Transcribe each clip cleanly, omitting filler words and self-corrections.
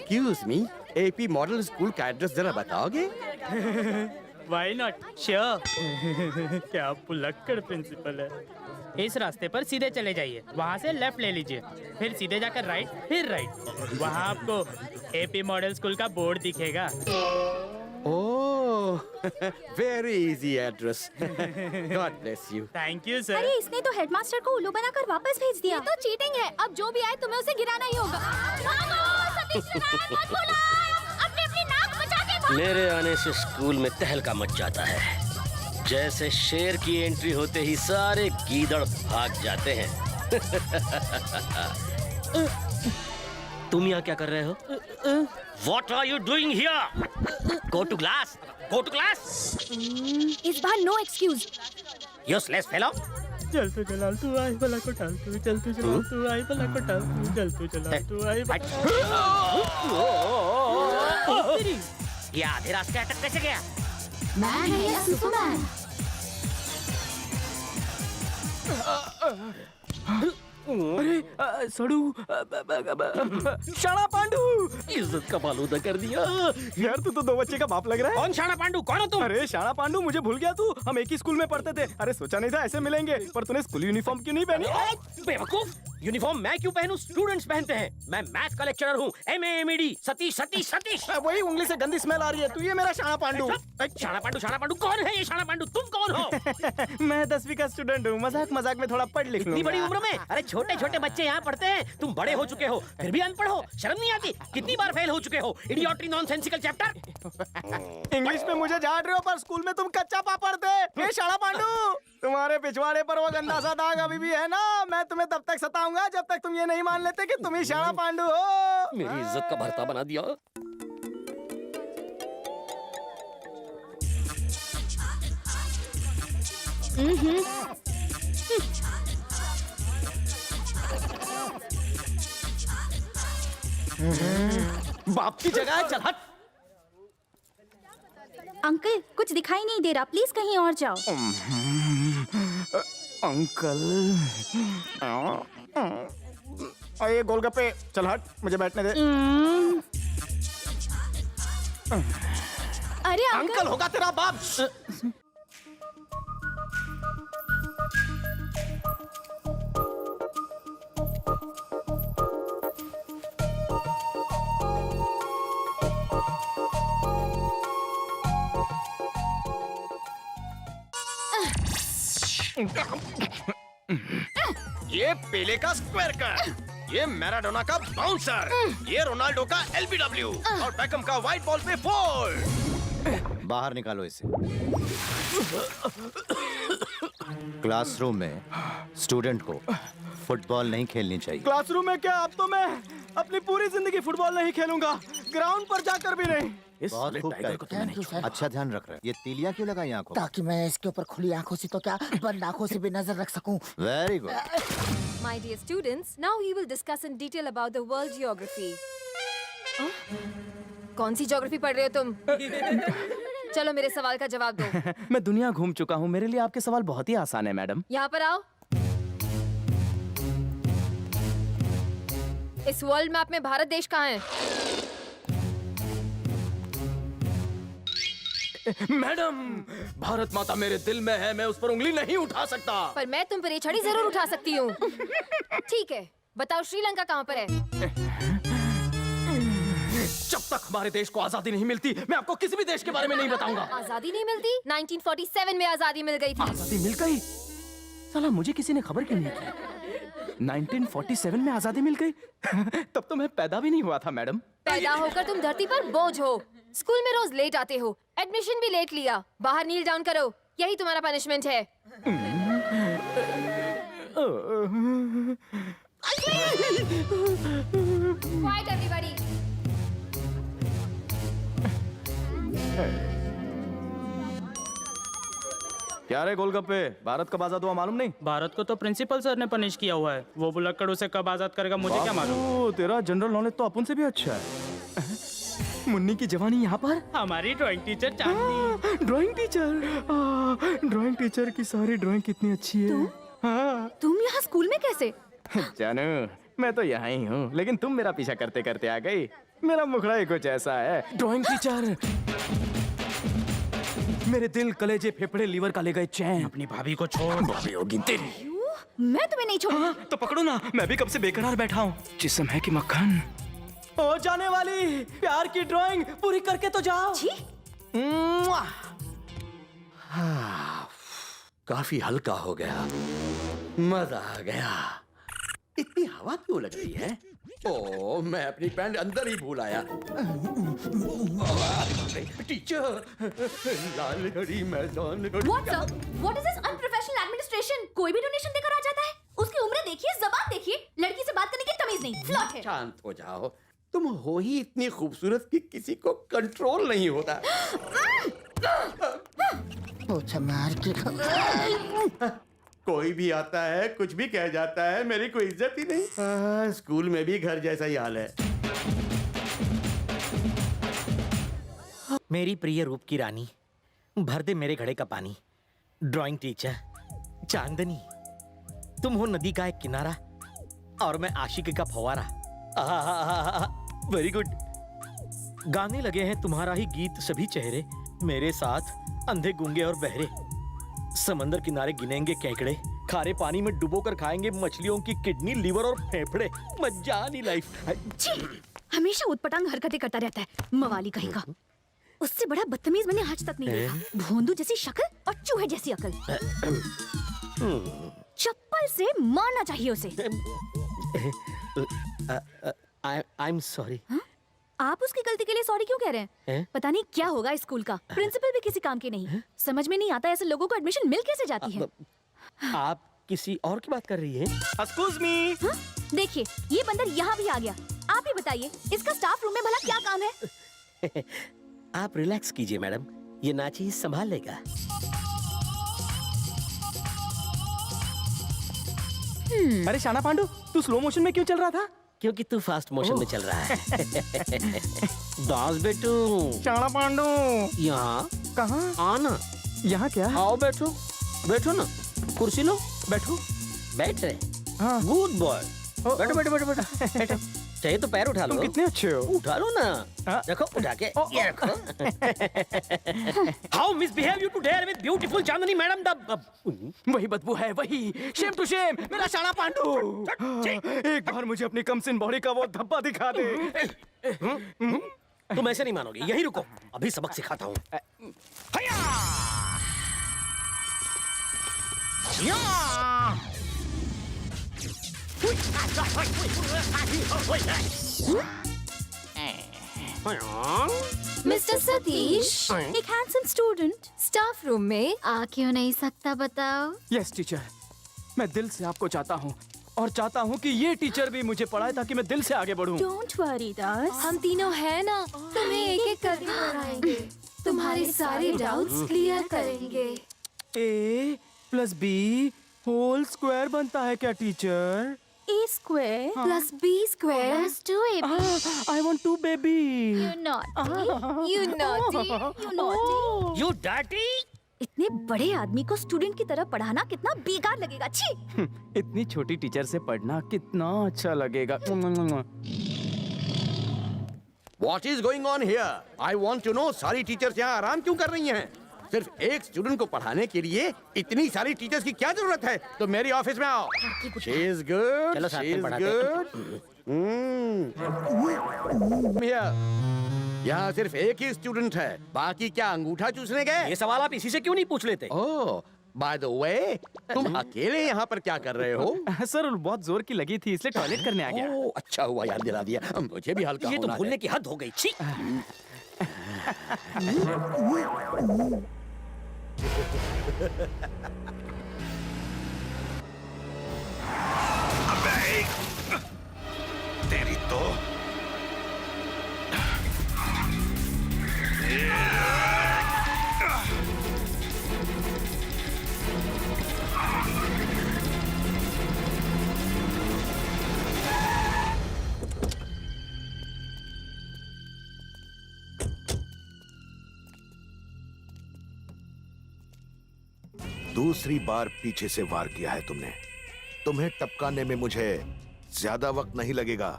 Excuse me, AP model school का address जरा बताओगे? Why not, sure. क्या पुलक्कड़ प्रिंसिपल है। इस रास्ते पर सीधे चले जाइए, वहाँ से लेफ्ट ले लीजिए, फिर सीधे जाकर राइट, फिर राइट। वहाँ आपको एपी मॉडल स्कूल का बोर्ड दिखेगा। Oh, very easy address. God bless you. Thank you sir. अरे इसने तो हेडमास्टर को उल्लू बनाकर वापस भेज दिया। ये तो चीटिंग है। अब जो भी आए तुम्हें उसे गिराना ही होगा। भागो, सतीश नारायण मत बुलाओ। अपनी नाक बचा के भागो। मेरे आने से स्कूल में तहलका मच जाता है। जैसे शेर की एंट्री होते ही सारे गीदड़ भाग जाते हैं। तुम यहाँ क्या कर रहे हो? What are you doing here? Go to class. Go to class. इस बार नो एक्सक्यूज। Useless fellow. चल तू चला तू आई भला को टाल तू, चल तू चला तू आई भला को टाल तू, चल तू चला तू आई ये आधे रास्ते अटक कैसे गया? मैन है या सुपरमैन? अरे सड़ू शाणा पांडू, इज्जत का फालूदा कर दिया। यार तू तो दो बच्चे का बाप लग रहा है। कौन शाणा पांडू? कौन हो तुम? अरे शाणा पांडू, मुझे भूल गया तू। हम एक ही स्कूल में पढ़ते थे। अरे सोचा नहीं था ऐसे मिलेंगे, पर तूने स्कूल यूनिफॉर्म क्यों नहीं पहनी? बेवकूफ, यूनिफॉर्म मैं क्यों पहनूं? स्टूडेंट्स पहनते हैं। मैं मैथ का लेक्चरर हूँ। MAMED, सतीश सतीश सतीश। वही उंगली से गंदी स्मेल आ रही है। तू ये मेरा शाणा पांडू। शाणा पांडू कौन है? ये शाणा पांडू तुम कौन हो? मैं 10वीं का स्टूडेंट हूँ। मजाक मजाक में थोड़ा पढ़ लिख इतनी बड़ी उम्र में? अरे छोटे छोटे बच्चे यहाँ पढ़ते हैं, तुम बड़े हो चुके हो फिर भी अनपढ़ हो। शर्म नहीं आती? कितनी बार फेल हो चुके हो? इडियोट्री नॉनसेंसिकल चैप्टर। इंग्लिश में मुझे झाड़ रहे हो, पर स्कूल में तुम कच्चा पापड़ थे। ये शाणा पांडू, तुम्हारे पिछवाड़े पर वो गंदा सा दाग अभी भी है ना। मैं तुम्हें तब तक सताऊंगा जब तक तुम ये नहीं मान लेते कि तुम ही शाणा पांडू हो। मेरी इज्जत का भरता बना दिया। बाप की जगह है, चल हट। अंकल कुछ दिखाई नहीं दे रहा, प्लीज कहीं और जाओ। अंकल, ये गोलगप्पे, चल हट, मुझे बैठने दे। अरे अंकल होगा तेरा बाप। ये पेले का स्क्वायर कट, ये मैराडोना का बाउंसर, ये रोनाल्डो का LBW और बेकम का व्हाइट बॉल पे फोर। बाहर निकालो इसे। क्लासरूम में स्टूडेंट को फुटबॉल नहीं खेलनी चाहिए। क्लासरूम में क्या? अब तो मैं अपनी पूरी जिंदगी फुटबॉल नहीं खेलूंगा, ग्राउंड पर जाकर भी नहीं। बहुत खूब टाइगर, अच्छा ध्यान रख रहे हैं। ये तीलियां क्यों लगाई आंखों? ताकि मैं इसके ऊपर खुली आंखों से तो क्या बंद आंखों से भी नजर रख सकूं। Very good. My dear students, now we will discuss in detail about the world geography. कौन सी ज्योग्राफी पढ़ रहे हो तुम? चलो मेरे सवाल का जवाब दो। मैं दुनिया घूम चुका हूँ, मेरे लिए आपके सवाल बहुत ही आसान है मैडम। यहाँ पर आओ। इस वर्ल्ड मैप में भारत देश कहाँ है? मैडम, भारत माता मेरे दिल में है, मैं उस पर उंगली नहीं उठा सकता। पर मैं तुम पर ये छड़ी जरूर उठा सकती हूँ। ठीक है, बताओ श्रीलंका कहाँ पर है? जब तक हमारे देश को आजादी नहीं मिलती, मैं आपको किसी भी देश के बारे में नहीं बताऊंगा। आजादी नहीं मिलती? 1947 में आजादी मिल गई थी। आजादी मिल गई? साला मुझे किसी ने खबर क्यों नहीं की? 1947 में आजादी मिल गई? तब तो मैं पैदा भी नहीं हुआ था मैडम। पैदा होकर तुम धरती पर बोझ हो। स्कूल में रोज लेट आते हो, एडमिशन भी लेट लिया। बाहर नील डाउन करो, यही तुम्हारा पनिशमेंट है। Quiet everybody. क्या रे गोलगप्पे, भारत कब आजाद हुआ मालूम नहीं? भारत को तो प्रिंसिपल सर ने पनिश किया हुआ है। वो बुलक्कड़ उसे कब आजाद करेगा मुझे क्या मालूम। बाबू, तेरा जनरल नॉलेज तो अपन से भी अच्छा है। मुन्नी की जवानी यहाँ पर। हमारी ड्राइंग टीचर चांदनी। ड्राइंग टीचर, ड्राइंग टीचर की सारी ड्राइंग कितनी अच्छी है। हाँ। तुम यहाँ स्कूल में कैसे? जानू, मैं तो यहाँ ही हूँ, लेकिन तुम मेरा पीछा करते करते आ गई। मेरा मुखड़ा ही कुछ ऐसा है। ड्राइंग टीचर, मेरे दिल, कलेजे, फेफड़े, लीवर का ले गए चैन। अपनी भाभी को छोड़। भाभी होगी तेरी। मैं तुम्हें नहीं छोड़ूंगी। तो पकड़ो ना, मैं भी कब से बेकरार बैठा हूँ। जिस्म है कि मक्खन। हो जाने वाली प्यार की ड्राइंग पूरी करके तो जाओ। छी। काफी हल्का हो गया, मजा आ गया। इतनी हवा क्यों लग रही है? ओ, मैं अपनी पैंट अंदर ही भूल आया। टीचर, लाल घड़ी मैदान घड़ी। What sir? What is this unprofessional administration? कोई भी डोनेशन देकर आ जाता है। उसकी उम्र देखिए, जबान देखिए, लड़की से बात करने की तमीज नहीं। फ्लॉट है। शांत हो जाओ, तुम हो ही इतनी खूबसूरत कि किसी को कंट्रोल नहीं होता। पूछा मार के कोई भी आता है, कुछ भी कह जाता है, मेरी कोई इज्जत ही नहीं। स्कूल में भी घर जैसा ही हाल है। मेरी प्रिय रूप की रानी, भर दे मेरे घड़े का पानी। ड्राइंग टीचर चांदनी, तुम हो नदी का एक किनारा और मैं आशिकी का फव्वारा। Very good. गाने लगे हैं तुम्हारा ही गीत सभी चेहरे, मेरे साथ अंधे गूंगे और बहरे। समंदर किनारे गिनेंगे केकड़े, खारे पानी में डुबोकर खाएंगे मछलियों की किडनी, लीवर और फेफड़े। मजानी लाइफ। छी, हमेशा उटपटांग हरकतें करता रहता है, मवाली कहीं का। उससे बड़ा बदतमीज मैंने आज तक नहीं देखा। भोंदू जैसी शक्ल और चूहे जैसी अकल। चप्पल से मारना चाहिए उसे। I am sorry. आप उसकी गलती के लिए सॉरी क्यों कह रहे हैं? पता नहीं क्या होगा इस स्कूल का। प्रिंसिपल भी किसी काम के नहीं। समझ में नहीं आता ऐसे लोगों को एडमिशन मिल कैसे जाती है। आप किसी और की बात कर रही हैं? Excuse me। देखिए, ये बंदर यहाँ भी आ गया। आप ही बताइए, इसका स्टाफ रूम में भला क्या काम है? आप रिलैक्स कीजिए मैडम, ये नाची संभाल लेगा। अरे शाना पांडू, तू स्लो मोशन में क्यों चल रहा था? क्योंकि तू फास्ट मोशन में चल रहा है। दास बेटू, शाना पांडू। यहाँ कहाँ? आना। यहाँ क्या? आओ बैठो, बैठो ना, कुर्सी लो, बैठो। बैठ रहे। हाँ। Good boy. ओ, बैठो बैठो बैठो बैठो। चाहिए तो पैर उठा लो। तुम कितने अच्छे हो। उठा लो ना। हाँ। रखो, उठा के ये रखो। How misbehave you to dare with beautiful Chandni madam the. वही बदबू है, वही। शेम टू शेम, मेरा शाना पांडू। एक बार मुझे अपनी कमसिन बॉडी का वो धब्बा दिखा दे। तुम ऐसे नहीं मानोगे, यही रुको, अभी सबक सिखाता हूँ। मिस्टर सतीश, एक हैंडसम स्टूडेंट स्टाफ रूम में आ क्यों नहीं सकता बताओ? यस टीचर, मैं दिल से आपको चाहता हूँ और चाहता हूँ कि ये टीचर भी मुझे पढ़ाए ताकि मैं दिल से आगे बढ़ूँ। डोंट वरी दास, हम तीनों हैं ना, तुम्हें एक एक करके पढ़ाएंगे, तुम्हारे सारे डाउट्स क्लियर करेंगे। A + B होल स्क्वायर बनता है क्या teacher? A square plus B square plus 2AB. I want to baby. You naughty, you naughty, you naughty. You dirty? इतने बड़े आदमी को स्टूडेंट की तरह पढ़ाना कितना बेकार लगेगा। छी! इतनी छोटी टीचर से पढ़ना कितना अच्छा लगेगा। What is going on here? I want to know, सारी टीचर्स यहाँ आराम क्यों कर रही हैं? सिर्फ एक स्टूडेंट को पढ़ाने के लिए इतनी सारी टीचर्स की क्या जरूरत है? तो मेरी ऑफिस में आओ। She is good. चलो साथ She में is पढ़ाते good. यहाँ सिर्फ एक ही स्टूडेंट है, बाकी क्या अंगूठा चूसने गए? ये सवाल आप इसी से क्यों नहीं पूछ लेते? ओह, बाय द वे, तुम अकेले यहाँ पर क्या कर रहे हो? सर बहुत जोर की लगी थी इसलिए टॉयलेट करने आ गया। ओह, अच्छा हुआ याद दिला दिया, मुझे भी हल्का ये तो होना भूलने है। की हद हो गई। छी! तेरी तो दूसरी बार पीछे से वार किया है तुमने। तुम्हें टपकाने में मुझे ज्यादा वक्त नहीं लगेगा,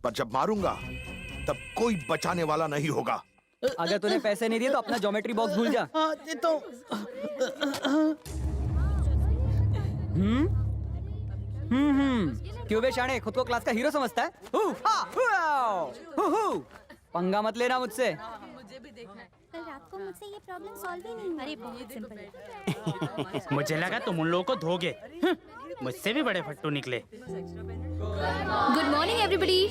पर जब मारूंगा तब कोई बचाने वाला नहीं होगा। अगर तूने पैसे नहीं दिए तो अपना ज्योमेट्री बॉक्स भूल जा। क्यों बे शाणे, खुद को क्लास का हीरो समझता है? पंगा मत लेना मुझसे। कल रात को मुझसे ये प्रॉब्लम सॉल्व ही नहीं हुई। अरे बहुत सिंपल है। मुझे लगा तुम उन लोगों को धोगे। मुझसे भी बड़े फट्टू निकले। Good morning everybody.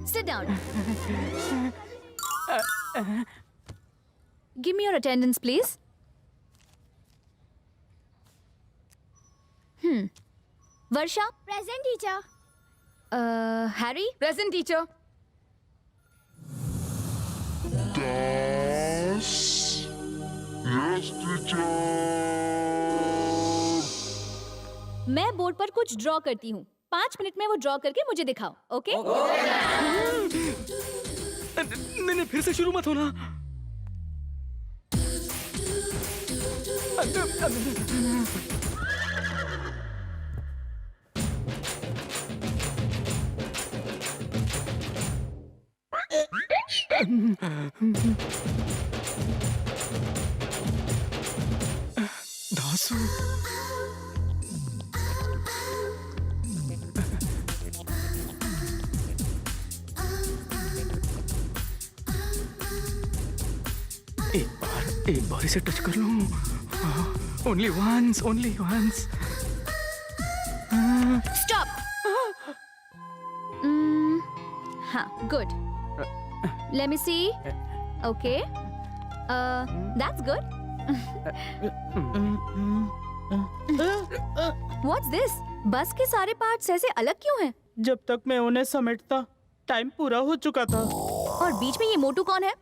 Sit down. Give me your attendance please. Varsha present teacher. Harry present teacher. मैं बोर्ड पर कुछ ड्रॉ करती हूँ। 5 मिनट में वो ड्रॉ करके मुझे दिखाओ, ओके? नहीं, फिर से शुरू मत होना। दासू एक बार इसे टच कर लूं। Only once, only once. Stop. हाँ, good. Let me see. Okay, that's good. What's this? Bus के सारे पार्ट्स ऐसे अलग क्यों हैं? जब तक मैं उन्हें समेटता टाइम पूरा हो चुका था। और बीच में ये मोटू कौन है?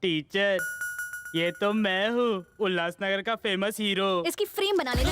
टीचर, ये तो मैं हूँ, उल्लासनगर का फेमस हीरो। इसकी फ्रेम बना लेना।